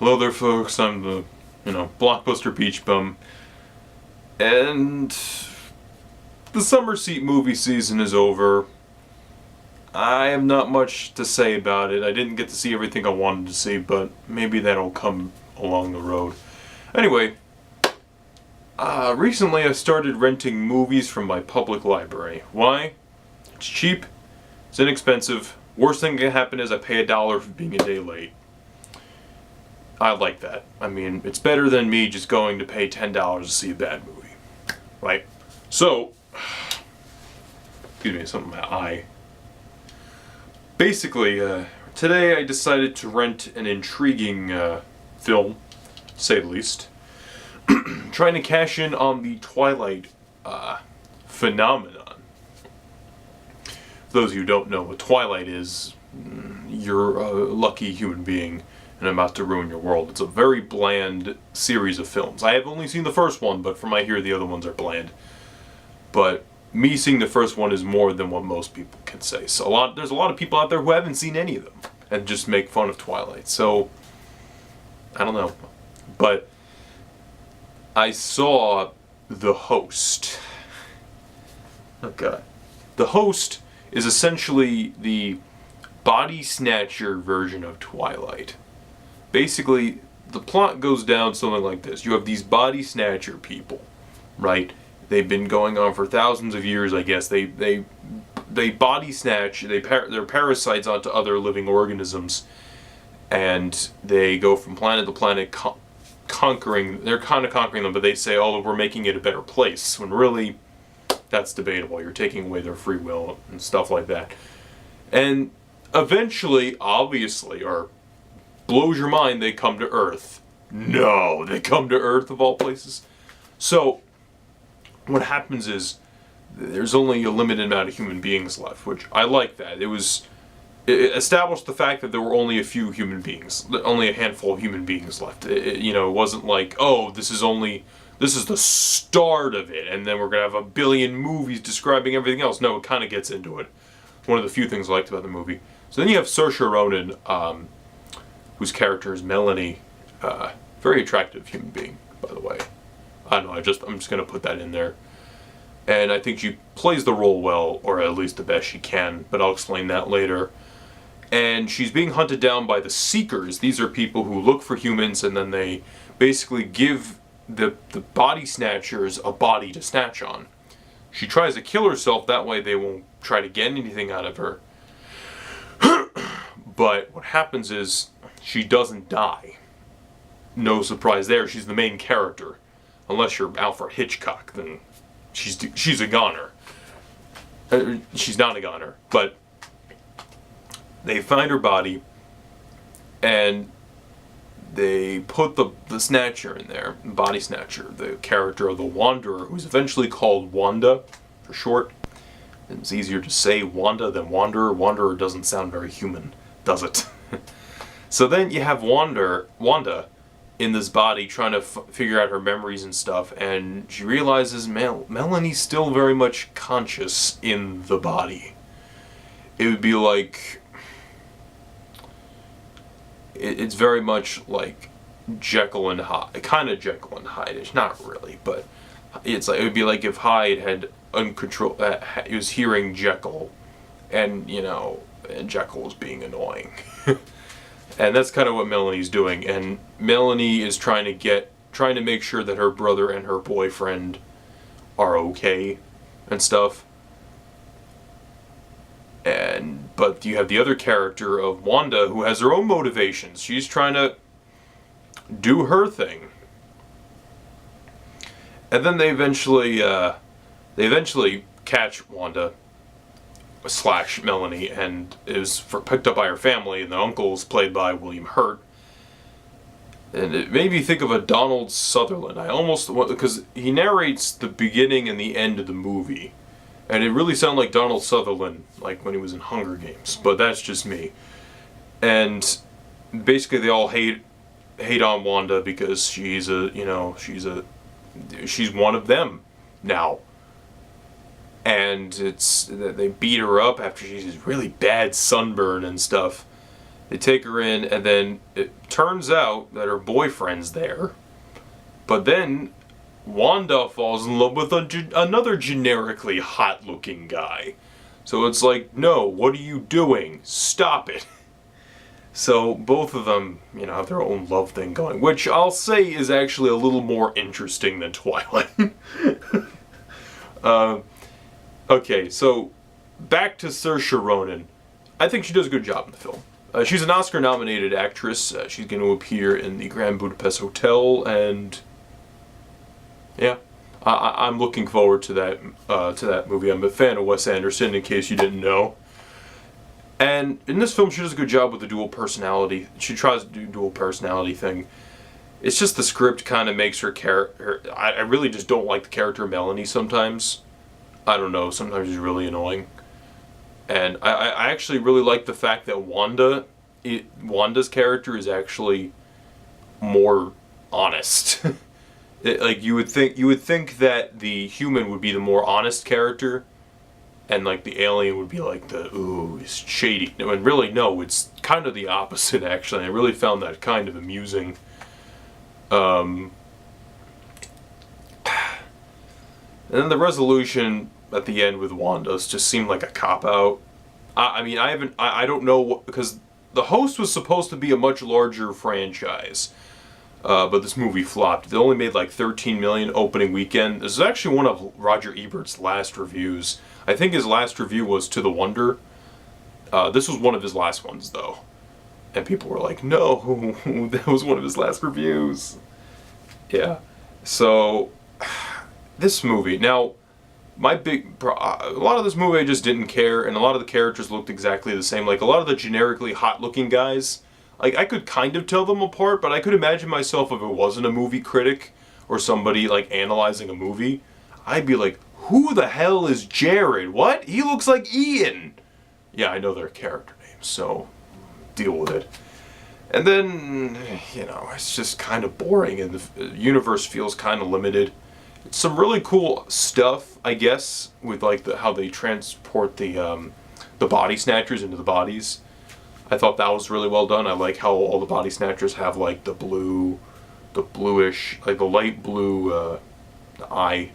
Hello there, folks. I'm the, Blockbuster Beach Bum. And the summer seat movie season is over. I have not much to say about it. I didn't get to see everything I wanted to see, but maybe that'll come along the road. Anyway, recently I started renting movies from my public library. Why? It's cheap, it's inexpensive. Worst thing that can happen is I pay $1 for being a day late. I like that. I mean, it's better than me just going to pay $10 to see a bad movie. Right? So, excuse me, something in my eye. Basically, today I decided to rent an intriguing film, to say the least. Trying to cash in on the Twilight phenomenon. For those of you who don't know what Twilight is, you're a lucky human being and I'm about to ruin your world. It's a very bland series of films. I have only seen the first one, but from what I hear, the other ones are bland. But me seeing the first one is more than what most people can say. So there's a lot of people out there who haven't seen any of them and just make fun of Twilight. So, I don't know. But I saw The Host. Oh god. The Host is essentially the body snatcher version of Twilight. Basically, the plot goes down something like this. You have these body snatcher people, right? They've been going on for thousands of years, I guess. They body snatch, they're parasites onto other living organisms, and they go from planet to planet conquering, they're kind of conquering them, but they say, oh, we're making it a better place, when really, that's debatable. You're taking away their free will and stuff like that. And eventually, obviously, or blows your mind, they come to Earth. No, they come to Earth of all places. So, what happens is, there's only a limited amount of human beings left, which I like that. It established the fact that there were only a few human beings, only a handful of human beings left. It wasn't like, oh, this is the start of it, and then we're going to have a billion movies describing everything else. No, it kind of gets into it. One of the few things I liked about the movie. So then you have Saoirse Ronan, whose character is Melanie. Very attractive human being, by the way. I don't know, I'm just going to put that in there. And I think she plays the role well, or at least the best she can, but I'll explain that later. And she's being hunted down by the Seekers. These are people who look for humans, and then they basically give the body snatchers a body to snatch on. She tries to kill herself, that way they won't try to get anything out of her. But what happens is, she doesn't die. No surprise there, she's the main character. Unless you're Alfred Hitchcock, then she's a goner. She's not a goner, but they find her body, and they put the snatcher in there, body snatcher, the character of the Wanderer, who's eventually called Wanda, for short. It's easier to say Wanda than Wanderer. Wanderer doesn't sound very human, does it? So then you have Wanda in this body trying to figure out her memories and stuff, and she realizes Melanie's still very much conscious in the body. It would be like, it's very much like Jekyll and Hyde, kind of Jekyll and Hyde-ish, not really, but it would be like if Hyde had uncontrolled, he was hearing Jekyll, and Jekyll was being annoying. And that's kind of what Melanie's doing, and Melanie is trying to make sure that her brother and her boyfriend are okay and stuff. But you have the other character of Wanda, who has her own motivations. She's trying to do her thing. And then they eventually catch Wanda / Melanie, and is picked up by her family, and the uncle is played by William Hurt. And it made me think of a Donald Sutherland. Because he narrates the beginning and the end of the movie, and it really sounded like Donald Sutherland, like when he was in Hunger Games, but that's just me. And basically they all hate on Wanda because she's one of them now. And they beat her up after she's really bad sunburn and stuff. They take her in, and then it turns out that her boyfriend's there. But then Wanda falls in love with another generically hot-looking guy. So it's like, no, what are you doing? Stop it. So both of them, have their own love thing going, which I'll say is actually a little more interesting than Twilight. Okay, so back to Saoirse Ronan. I think she does a good job in the film. She's an Oscar-nominated actress. She's going to appear in the Grand Budapest Hotel, and yeah, I'm looking forward to that movie. I'm a fan of Wes Anderson, in case you didn't know. And in this film, she does a good job with the dual personality. She tries to do dual personality thing. It's just the script kind of makes her character. I really just don't like the character Melanie sometimes. I don't know. Sometimes she's really annoying. And I actually really like the fact that Wanda's character is actually more honest. You would think that the human would be the more honest character, and like the alien would be like it's shady. And really, no, it's kind of the opposite. Actually, I really found that kind of amusing. And then the resolution at the end with Wanda just seemed like a cop-out. I don't know because the Host was supposed to be a much larger franchise, but this movie flopped. They only made like 13 million opening weekend. This is actually one of Roger Ebert's last reviews. I think his last review was To the Wonder. This was one of his last ones, though. And people were like, no, that was one of his last reviews. Yeah. So, this movie. Now, a lot of this movie I just didn't care, and a lot of the characters looked exactly the same. Like, a lot of the generically hot-looking guys, like, I could kind of tell them apart, but I could imagine myself if it wasn't a movie critic or somebody, like, analyzing a movie, I'd be like, who the hell is Jared? What? He looks like Ian! Yeah, I know their character names, so deal with it. And then, it's just kind of boring, and the universe feels kind of limited. It's some really cool stuff, I guess, with like how they transport the body snatchers into the bodies. I thought that was really well done. I like how all the body snatchers have like the bluish, like the light blue eye.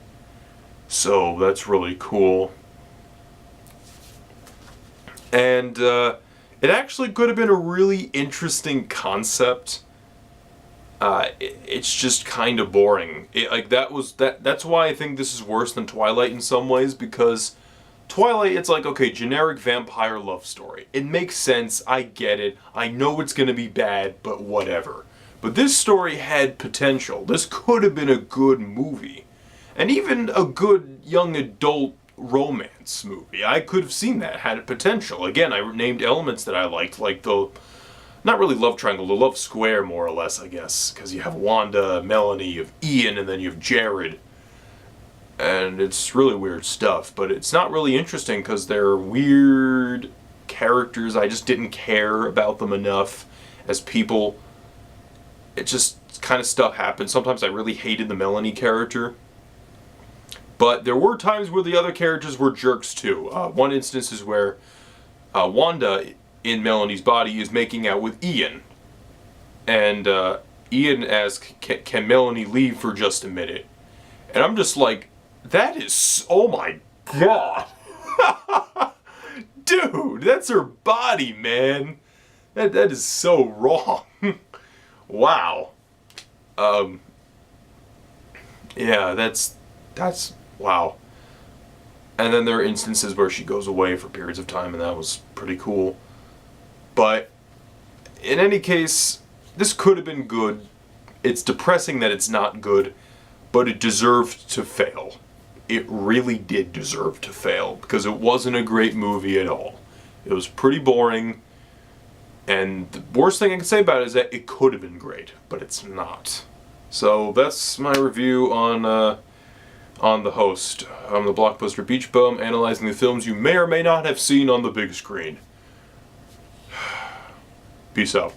So that's really cool. And it actually could have been a really interesting concept. It's just kind of boring. That's why I think this is worse than Twilight in some ways, because Twilight, it's like, okay, generic vampire love story. It makes sense, I get it, I know it's gonna be bad, but whatever. But this story had potential. This could have been a good movie. And even a good young adult romance movie. I could have seen that, had potential. Again, I named elements that I liked, like the, not really love triangle, the love square more or less, I guess. Because you have Wanda, Melanie, you have Ian, and then you have Jared. And it's really weird stuff, but it's not really interesting because they're weird characters. I just didn't care about them enough as people. It just kind of stuff happened. Sometimes I really hated the Melanie character. But there were times where the other characters were jerks too. One instance is where Wanda, in Melanie's body, is making out with Ian. And Ian asks, can Melanie leave for just a minute? And I'm just like, that is, oh my god. Dude, that's her body, man. That is so wrong. Wow. Yeah, that's, wow. And then there are instances where she goes away for periods of time, and that was pretty cool. But, in any case, this could have been good. It's depressing that it's not good, but it deserved to fail. It really did deserve to fail, because it wasn't a great movie at all. It was pretty boring, and the worst thing I can say about it is that it could have been great, but it's not. So that's my review on The Host. I'm the Blockbuster Beach Bum, analyzing the films you may or may not have seen on the big screen. Peace out.